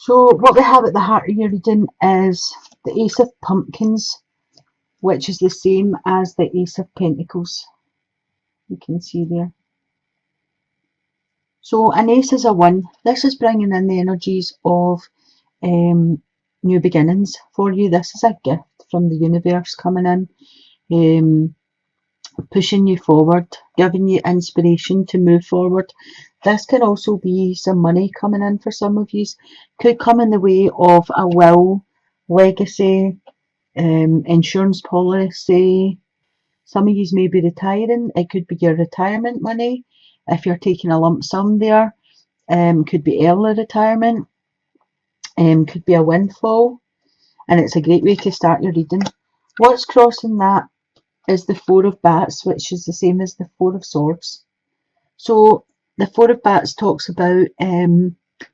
So what we have at the heart of your reading is the Ace of Pumpkins, which is the same as the Ace of Pentacles. You can see there. So an ace is a 1. This is bringing in the energies of new beginnings for you. This is a gift from the universe coming in, pushing you forward, giving you inspiration to move forward. This can also be some money coming in for some of you. Could come in the way of a will, legacy, insurance policy. Some of you may be retiring. It could be your retirement money. If you're taking a lump sum there, could be early retirement, could be a windfall, and it's a great way to start your reading. What's crossing that is the Four of Bats, which is the same as the Four of Swords. So the Four of Bats talks about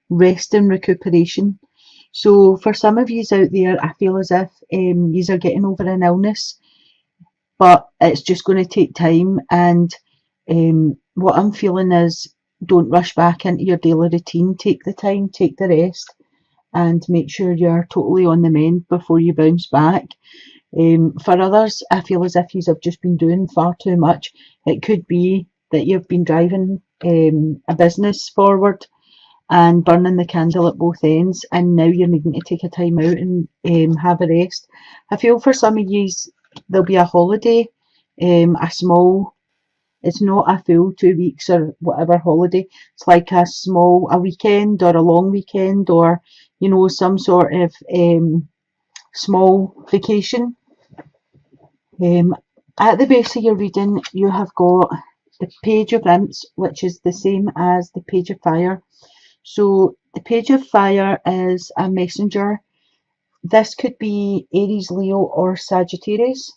rest and recuperation. So for some of you out there, I feel as if you are getting over an illness, but it's just going to take time. And what I'm feeling is, don't rush back into your daily routine. Take the time, take the rest, and make sure you're totally on the mend before you bounce back. For others, I feel as if you have just been doing far too much. It could be that you've been driving a business forward and burning the candle at both ends, and now you're needing to take a time out and have a rest. I feel for some of you, there'll be a holiday, a small, it's not a full 2 weeks or whatever holiday. It's like a weekend or a long weekend, or some sort of small vacation. At the base of your reading, you have got the Page of Imps, which is the same as the Page of Fire. So the Page of Fire is a messenger. This could be Aries, Leo, or Sagittarius.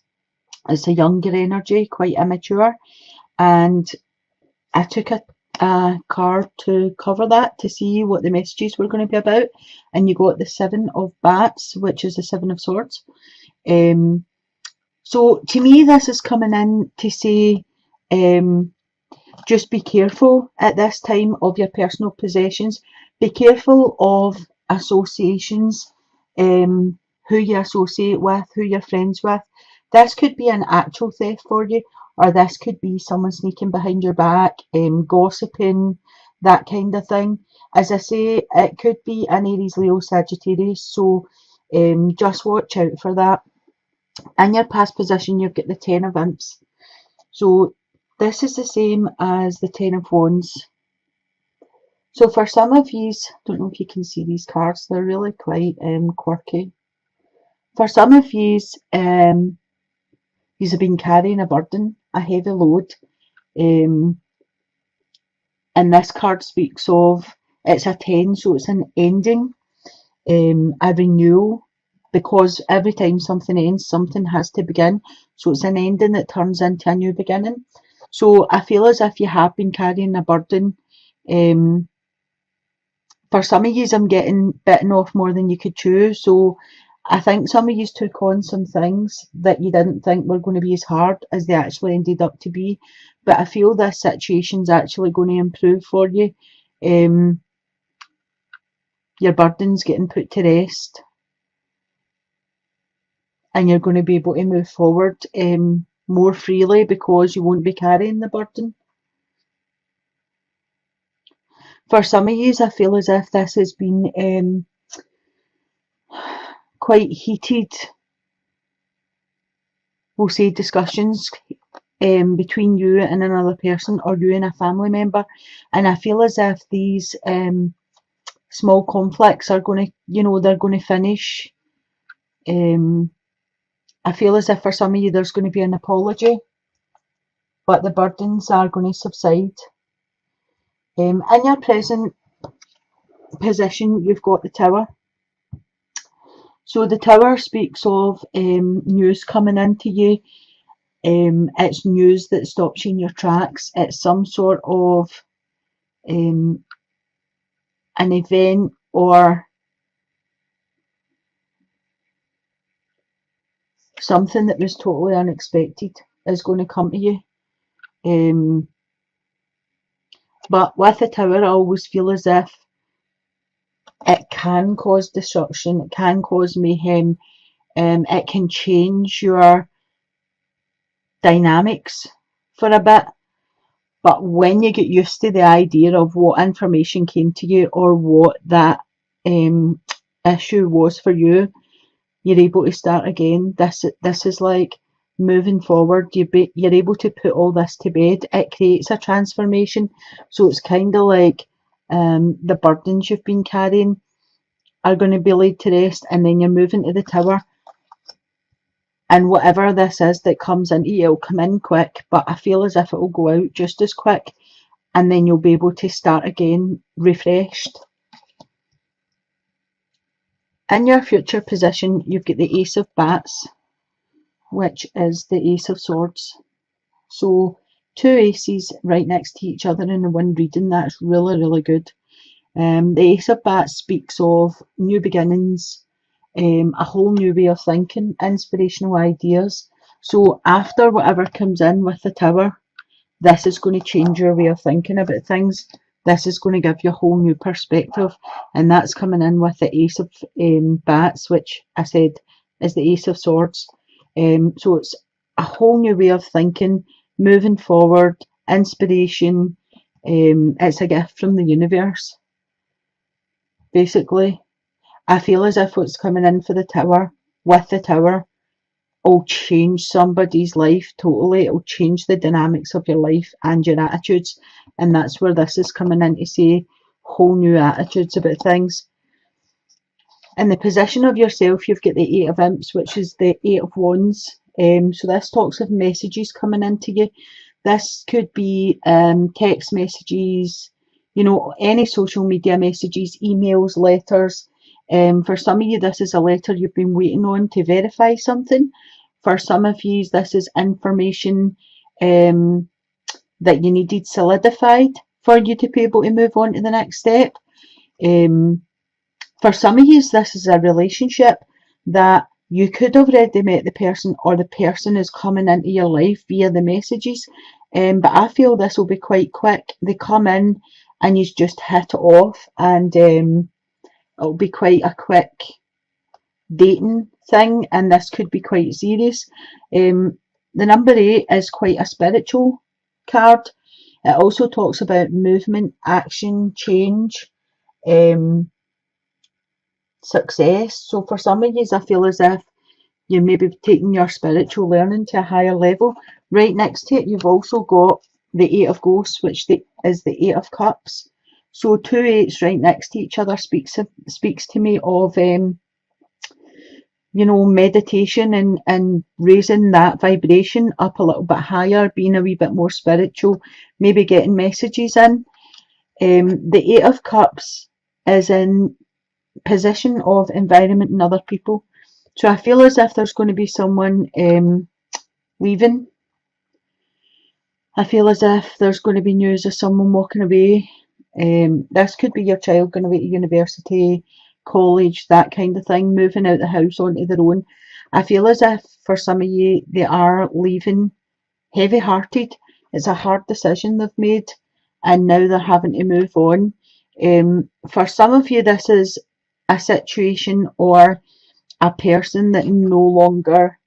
It's a younger energy, quite immature. And I took a card to cover that to see what the messages were going to be about. And you got the Seven of Bats, which is the Seven of Swords. So to me, this is coming in to say, just be careful at this time of your personal possessions. Be careful of associations, who you associate with, who you're friends with. This could be an actual theft for you, or this could be someone sneaking behind your back, gossiping, that kind of thing. As I say, it could be an Aries, Leo, Sagittarius, so just watch out for that. In your past position, you've got the Ten of Imps. So this is the same as the Ten of Wands. So for some of you, don't know if you can see these cards, they're really quite quirky. For some of you, you have been carrying a burden, a heavy load. And this card speaks of, it's a 10, so it's an ending, a renewal, because every time something ends, something has to begin. So it's an ending that turns into a new beginning. So I feel as if you have been carrying a burden. For some of you, I'm getting bitten off more than you could chew. So I think some of you took on some things that you didn't think were going to be as hard as they actually ended up to be. But I feel this situation's actually going to improve for you. Your burden's getting put to rest, and you're going to be able to move forward more freely because you won't be carrying the burden. For some of you, I feel as if this has been quite heated, we'll say, discussions between you and another person, or you and a family member. And I feel as if these small conflicts are going to, they're going to finish. I feel as if for some of you there's going to be an apology, but the burdens are going to subside. In your present position, you've got the Tower. So the Tower speaks of news coming into you. It's news that stops you in your tracks. It's some sort of an event or something that was totally unexpected is going to come to you. But with the Tower, I always feel as if it can cause destruction, it can cause mayhem, it can change your dynamics for a bit. But when you get used to the idea of what information came to you or what that issue was for you, you're able to start again. This is like moving forward. You're able to put all this to bed. It creates a transformation. So it's kind of like the burdens you've been carrying are going to be laid to rest, and then you're moving to the tower. And whatever this is that comes into you, it'll come in quick, but I feel as if it will go out just as quick, and then you'll be able to start again refreshed. In your future position, you've got the Ace of Bats, which is the Ace of Swords. So two aces right next to each other in the one reading, that's really, really good. The Ace of Bats speaks of new beginnings, a whole new way of thinking, inspirational ideas. So after whatever comes in with the Tower, this is going to change your way of thinking about things. This is going to give you a whole new perspective, and that's coming in with the Ace of Bats, which I said is the Ace of Swords. So it's a whole new way of thinking, moving forward, inspiration. It's a gift from the universe, basically. I feel as if what's coming in for the Tower, with the Tower, will change somebody's life totally. It'll change the dynamics of your life and your attitudes, and that's where this is coming in to say whole new attitudes about things. In the position of yourself, you've got the Eight of Imps, which is the Eight of Wands. So this talks of messages coming into you. This could be text messages, you know, any social media messages, emails, letters. For some of you, this is a letter you've been waiting on to verify something. For some of you, this is information that you needed solidified for you to be able to move on to the next step. For some of you, this is a relationship that you could have already met the person, or the person is coming into your life via the messages. But I feel this will be quite quick. They come in and you just hit it off, and it'll be quite a quick dating thing, and this could be quite serious. The number 8 is quite a spiritual card. It also talks about movement, action, change, success. So for some of you, I feel as if you may be taking your spiritual learning to a higher level. Right next to it, you've also got the Eight of Ghosts, which is the Eight of Cups. So two eights right next to each other speaks to me of you know, meditation and raising that vibration up a little bit higher, being a wee bit more spiritual, maybe getting messages in. The Eight of Cups is in position of environment and other people. So I feel as if there's going to be someone leaving. I feel as if there's going to be news of someone walking away. This could be your child going away to university, college, that kind of thing, moving out the house onto their own. I feel as if for some of you, they are leaving heavy-hearted. It's a hard decision they've made, and now they're having to move on. For some of you, this is a situation or a person that no longer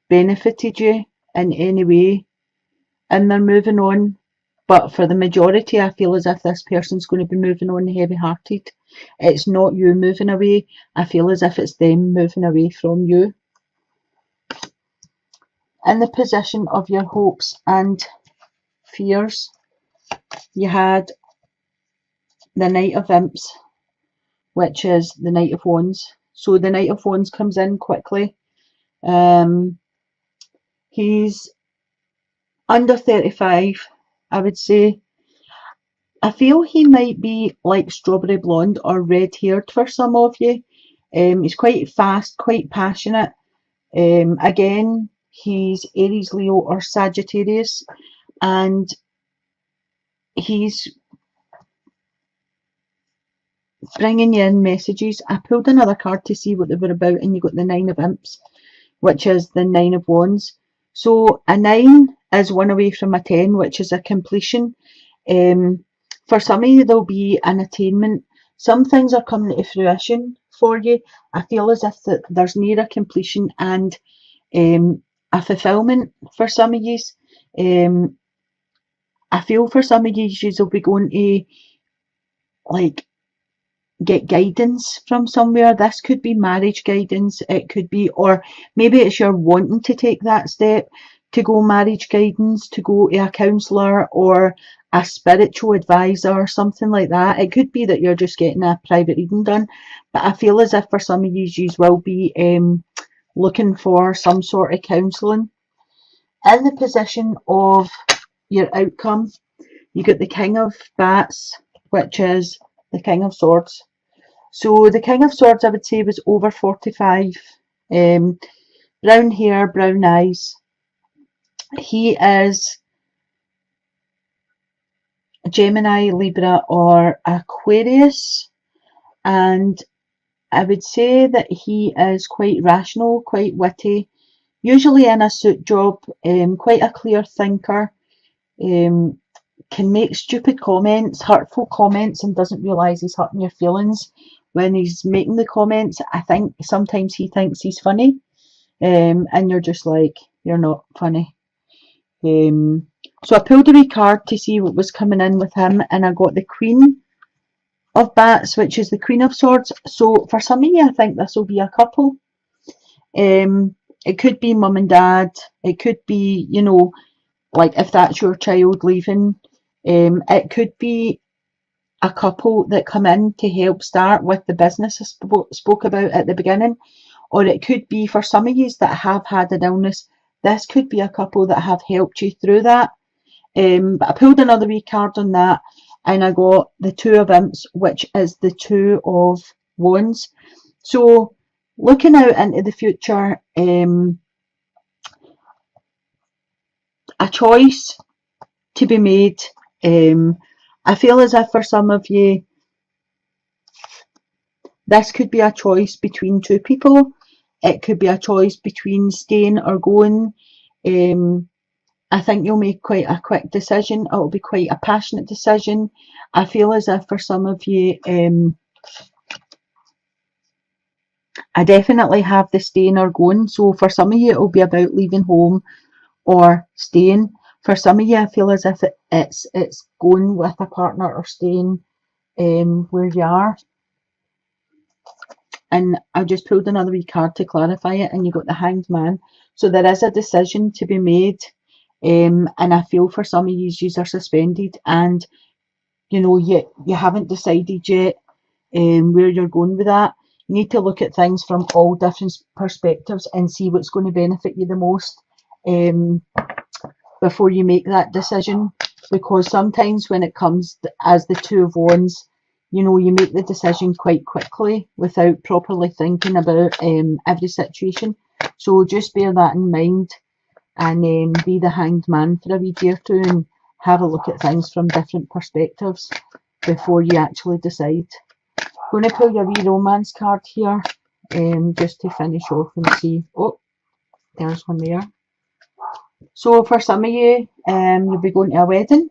benefited you in any way, and they're moving on. But for the majority, I feel as if this person's going to be moving on heavy-hearted. It's not you moving away. I feel as if it's them moving away from you. In the position of your hopes and fears, you had the Knight of Imps, which is the Knight of Wands. So the Knight of Wands comes in quickly. He's under 35, I would say. I feel he might be like strawberry blonde or red haired for some of you. He's quite fast, quite passionate. Again, he's Aries, Leo or Sagittarius, and he's bringing you in messages. I pulled another card to see what they were about, and you got the Nine of Imps, which is the Nine of Wands. So a 9 is 1 away from a 10, which is a completion. For some of you, there'll be an attainment. some things are coming to fruition for you. I feel as if that there's near a completion and a fulfillment for some of you. I feel for some of you, you'll be going to like get guidance from somewhere. This could be marriage guidance, it could be, or maybe it's you're wanting to take that step to go marriage guidance, to go to a counsellor or a spiritual advisor or something like that. It could be that you're just getting a private reading done, but I feel as if for some of you will be looking for some sort of counselling. In the position of your outcome, you get the King of Bats, which is the King of Swords. So the King of Swords, I would say, was over 45. Brown hair, brown eyes. He is Gemini, Libra, or Aquarius. And I would say that he is quite rational, quite witty, usually in a suit job, quite a clear thinker, can make stupid comments, hurtful comments, and doesn't realise he's hurting your feelings when he's making the comments. I think sometimes he thinks he's funny, and you're just like, you're not funny. So I pulled a wee card to see what was coming in with him, and I got the Queen of Bats, which is the Queen of Swords. So for some of you, I think this will be a couple. It could be mum and dad. It could be, you know, like if that's your child leaving. It could be a couple that come in to help start with the business I spoke about at the beginning, or it could be for some of you that have had an illness. This could be a couple that have helped you through that. But I pulled another wee card on that, and I got the Two of Imps, which is the Two of Wands. So looking out into the future, a choice to be made. I feel as if for some of you, this could be a choice between two people. It could be a choice between staying or going. I think you'll make quite a quick decision. It'll be quite a passionate decision. I feel as if for some of you, I definitely have the staying or going. So for some of you, it'll be about leaving home or staying. For some of you, I feel as if it's going with a partner or staying where you are. And I just pulled another wee card to clarify it, and you got the Hanged Man. So there is a decision to be made, and I feel for some of you, are suspended, and you know you haven't decided yet where you're going with that. You need to look at things from all different perspectives and see what's going to benefit you the most before you make that decision. Because sometimes when it comes as the Two of Wands, you know, you make the decision quite quickly without properly thinking about every situation. So just bear that in mind, and be the Hanged Man for a wee day or two and have a look at things from different perspectives before you actually decide. I'm going to pull you a wee romance card here, just to finish off and see. Oh, there's one there. So for some of you, you'll be going to a wedding.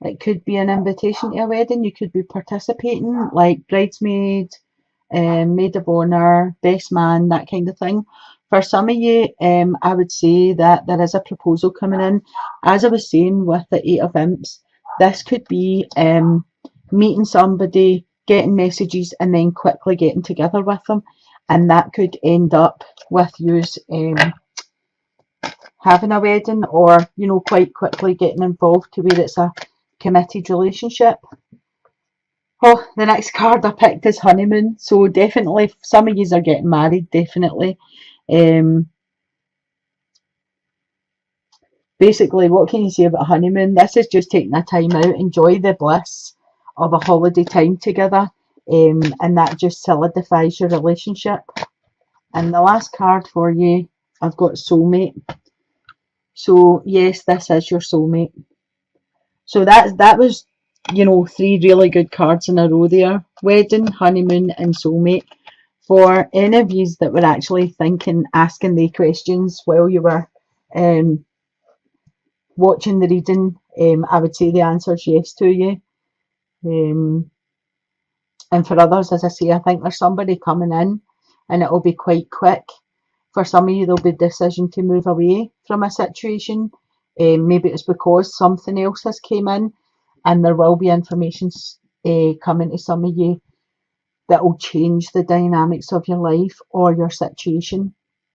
It could be an invitation to a wedding. You could be participating, like bridesmaid, maid of honour, best man, that kind of thing. For some of you, I would say that there is a proposal coming in. As I was saying with the Eight of Imps, this could be meeting somebody, getting messages, and then quickly getting together with them. And that could end up with you having a wedding, or, you know, quite quickly getting involved to where it's a committed relationship. Oh, the next card I picked is honeymoon. So definitely some of you are getting married, definitely. Basically, what can you say about honeymoon? This is just taking a time out, enjoy the bliss of a holiday time together, and that just solidifies your relationship. And the last card for you, I've got soulmate. So yes, this is your soulmate. So that was, you know, 3 really good cards in a row there. Wedding, honeymoon, and soulmate. For any of you that were actually thinking, asking the questions while you were watching the reading, I would say the answer is yes to you. And for others, as I say, I think there's somebody coming in and it'll be quite quick. For some of you, there'll be a decision to move away from a situation. Maybe it's because something else has came in, and there will be information coming to some of you that will change the dynamics of your life or your situation.